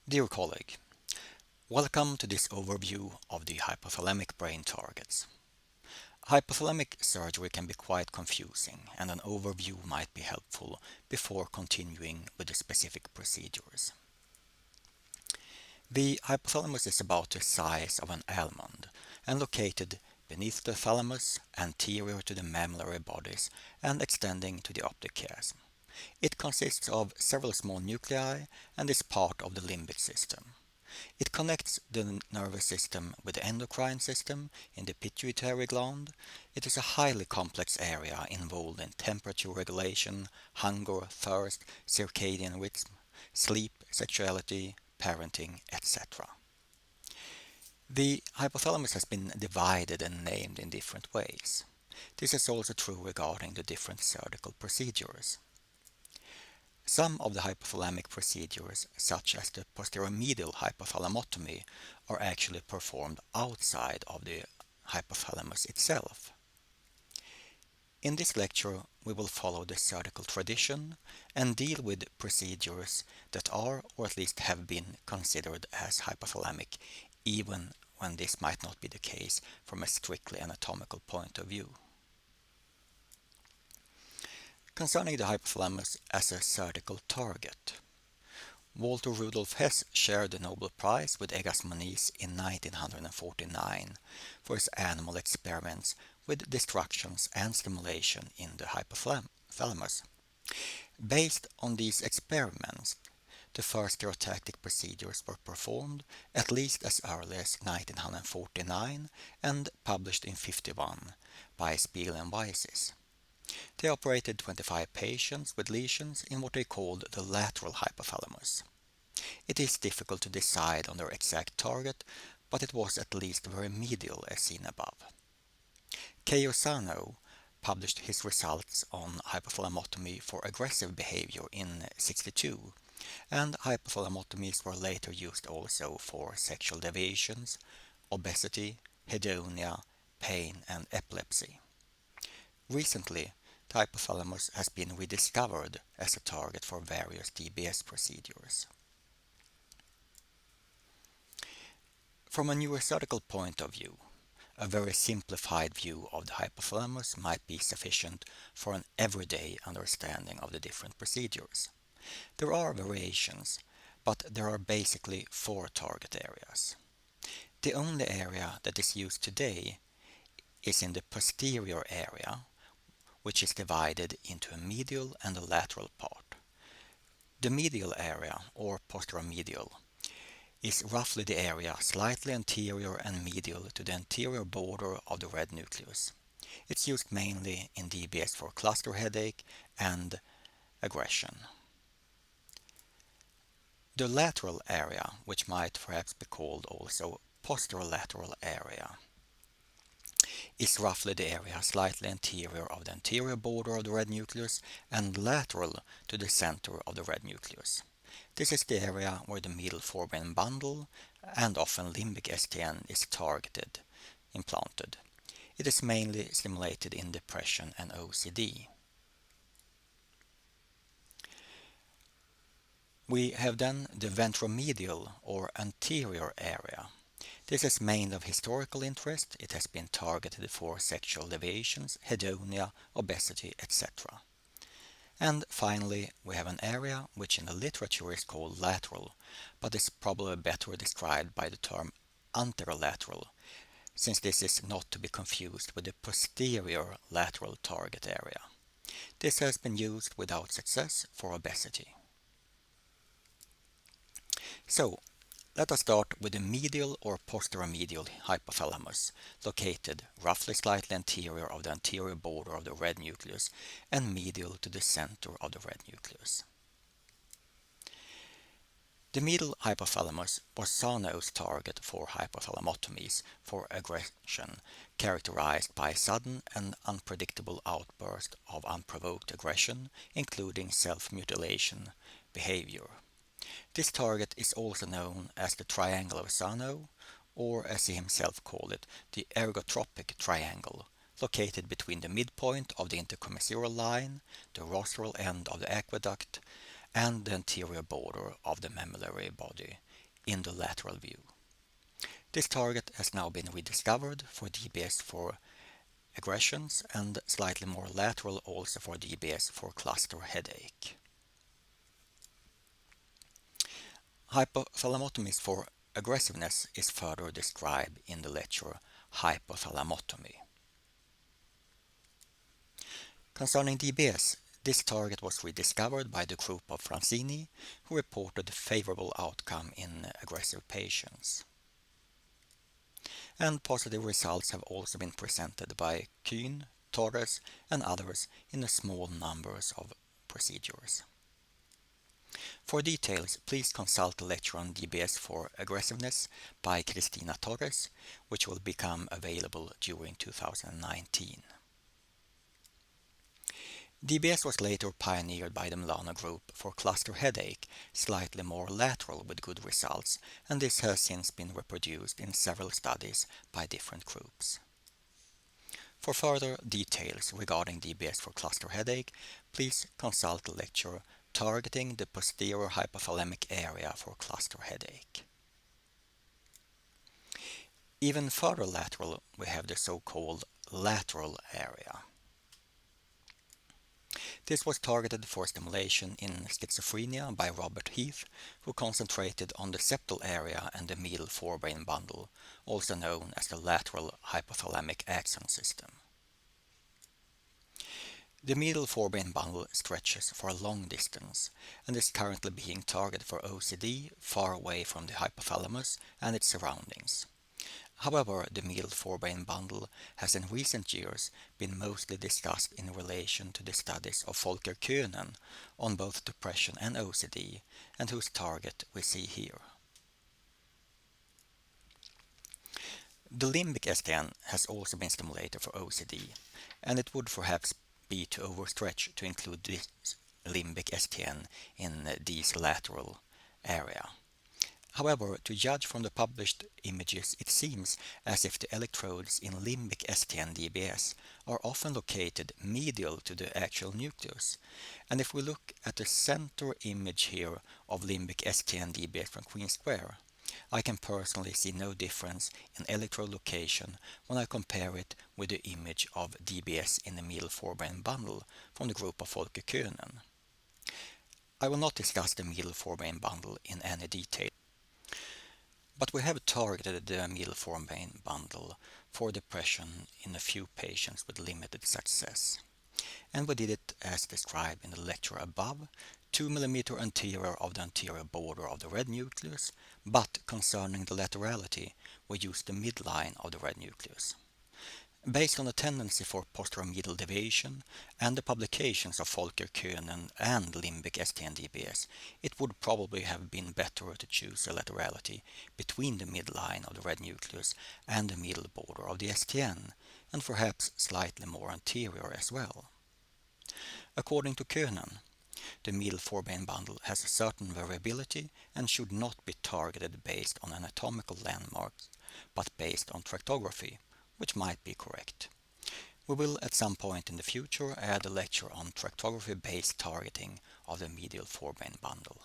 Dear colleague, welcome to this overview of the hypothalamic brain targets. Hypothalamic surgery can be quite confusing, and an overview might be helpful before continuing with the specific procedures. The hypothalamus is about the size of an almond and located beneath the thalamus, anterior to the mammillary bodies and extending to the optic chiasm. It consists of several small nuclei and is part of the limbic system. It connects the nervous system with the endocrine system in the pituitary gland. It is a highly complex area involved in temperature regulation, hunger, thirst, circadian rhythm, sleep, sexuality, parenting, etc. The hypothalamus has been divided and named in different ways. This is also true regarding the different surgical procedures. Some of the hypothalamic procedures, such as the posterior medial hypothalamotomy, are actually performed outside of the hypothalamus itself. In this lecture, we will follow the surgical tradition and deal with procedures that are, or at least have been, considered as hypothalamic, even when this might not be the case from a strictly anatomical point of view. Concerning the hypothalamus as a surgical target, Walter Rudolf Hess shared the Nobel Prize with Egas Moniz in 1949 for his animal experiments with distractions and stimulation in the hypothalamus. Based on these experiments, the first stereotactic procedures were performed at least as early as 1949 and published in 51 by Spiegel and Weiss. They operated 25 patients with lesions in what they called the lateral hypothalamus. It is difficult to decide on their exact target, but it was at least very medial as seen above. Kei Osano published his results on hypothalamotomy for aggressive behavior in 62, and hypothalamotomies were later used also for sexual deviations, obesity, hedonia, pain, and epilepsy. Recently, the hypothalamus has been rediscovered as a target for various DBS procedures. From a neurosurgical point of view, a very simplified view of the hypothalamus might be sufficient for an everyday understanding of the different procedures. There are variations, but there are basically four target areas. The only area that is used today is in the posterior area, which is divided into a medial and a lateral part. The medial area, or posteromedial, is roughly the area slightly anterior and medial to the anterior border of the red nucleus. It's used mainly in DBS for cluster headache and aggression. The lateral area, which might perhaps be called also posterolateral area, is roughly the area slightly anterior of the anterior border of the red nucleus and lateral to the center of the red nucleus. This is the area where the medial forebrain bundle and often limbic STN is targeted, implanted. It is mainly stimulated in depression and OCD. We have then the ventromedial or anterior area. This is mainly of historical interest. It has been targeted for sexual deviations, hedonia, obesity, etc. And finally, we have an area which in the literature is called lateral, but is probably better described by the term anterolateral, since this is not to be confused with the posterior lateral target area. This has been used without success for obesity. So, let us start with the medial or posteromedial hypothalamus, located roughly slightly anterior of the anterior border of the red nucleus and medial to the center of the red nucleus. The medial hypothalamus was Sano's target for hypothalamotomies for aggression, characterized by sudden and unpredictable outbursts of unprovoked aggression, including self-mutilation behavior. This target is also known as the triangle of Sano, or as he himself called it, the ergotropic triangle, located between the midpoint of the intercommissural line, the rostral end of the aqueduct, and the anterior border of the mammillary body in the lateral view. This target has now been rediscovered for DBS for aggressions and slightly more lateral also for DBS for cluster headache. Hypothalamotomy for aggressiveness is further described in the lecture Hypothalamotomy. Concerning DBS, this target was rediscovered by the group of Francini, who reported favorable outcome in aggressive patients. And positive results have also been presented by Kuhn, Torres, and others in a small numbers of procedures. For details, please consult the lecture on DBS for aggressiveness by Cristina Torres, which will become available during 2019. DBS was later pioneered by the Milano group for cluster headache, slightly more lateral with good results, and this has since been reproduced in several studies by different groups. For further details regarding DBS for cluster headache, please consult the lecture Targeting the Posterior Hypothalamic Area for Cluster Headache. Even further lateral, we have the so-called lateral area. This was targeted for stimulation in schizophrenia by Robert Heath, who concentrated on the septal area and the medial forebrain bundle, also known as the lateral hypothalamic axon system. The medial forebrain bundle stretches for a long distance and is currently being targeted for OCD far away from the hypothalamus and its surroundings. However, the medial forebrain bundle has in recent years been mostly discussed in relation to the studies of Volker Koenen on both depression and OCD, and whose target we see here. The limbic STN has also been stimulated for OCD, and it would perhaps be to overstretch to include this limbic STN in this lateral area. However, to judge from the published images, it seems as if the electrodes in limbic STN DBS are often located medial to the actual nucleus. And if we look at the center image here of limbic STN DBS from Queen Square, I can personally see no difference in electrode location when I compare it with the image of DBS in the medial forebrain bundle from the group of Volker Koenen. I will not discuss the medial forebrain bundle in any detail, but we have targeted the medial forebrain bundle for depression in a few patients with limited success. And we did it as described in the lecture above, 2 mm anterior of the anterior border of the red nucleus, but concerning the laterality, we used the midline of the red nucleus. Based on the tendency for posteromedial deviation and the publications of Volker Koenen and limbic STN DBS, it would probably have been better to choose a laterality between the midline of the red nucleus and the middle border of the STN, and perhaps slightly more anterior as well. According to Koenen, the medial forebrain bundle has a certain variability and should not be targeted based on anatomical landmarks, but based on tractography, which might be correct. We will at some point in the future add a lecture on tractography-based targeting of the medial forebrain bundle.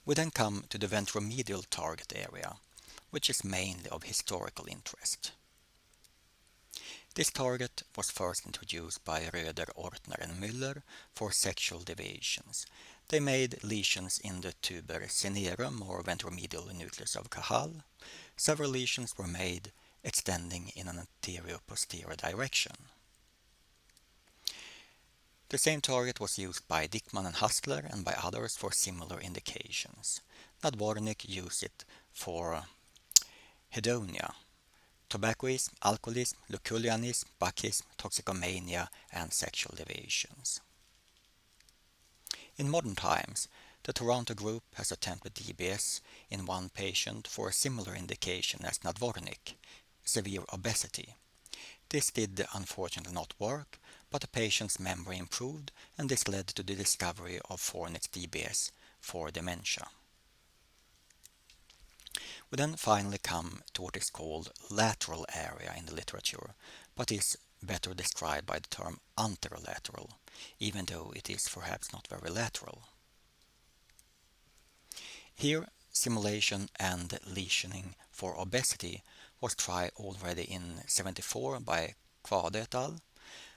We then come to the ventromedial target area, which is mainly of historical interest. This target was first introduced by Röder, Ortner and Müller for sexual deviations. They made lesions in the tuber cinerum or ventromedial nucleus of Cajal. Several lesions were made extending in an anterior-posterior direction. The same target was used by Dickman and Hustler and by others for similar indications. Nadvornik used it for hedonia, tobaccoism, alcoholism, lucullianism, Bachism, toxicomania, and sexual deviations. In modern times, the Toronto group has attempted DBS in one patient for a similar indication as Nadvornik, severe obesity. This did unfortunately not work, but the patient's memory improved, and this led to the discovery of Fornitz DBS for dementia. We then finally come to what is called lateral area in the literature, but is better described by the term anterolateral, even though it is perhaps not very lateral. Here, simulation and lesioning for obesity was tried already in 74 by Quade et al.,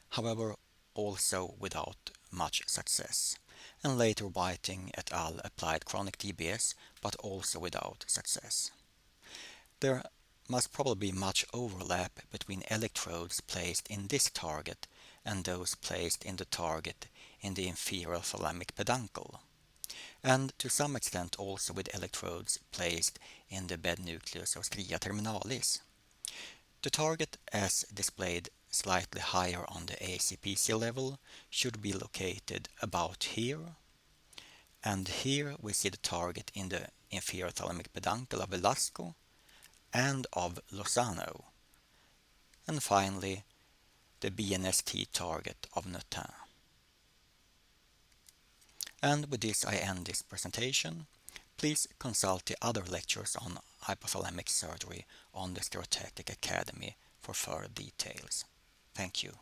however also without much success, and later Whiting et al. Applied chronic DBS but also without success. There must probably be much overlap between electrodes placed in this target and those placed in the target in the inferior thalamic peduncle, and to some extent also with electrodes placed in the bed nucleus or stria terminalis. The target, as displayed slightly higher on the ACPC level, should be located about here, and here we see the target in the inferior thalamic peduncle of Velasco and of Lozano, and finally the BNST target of Notin. And with this I end this presentation. Please consult the other lectures on hypothalamic surgery on the Stereotactic Academy for further details. Thank you.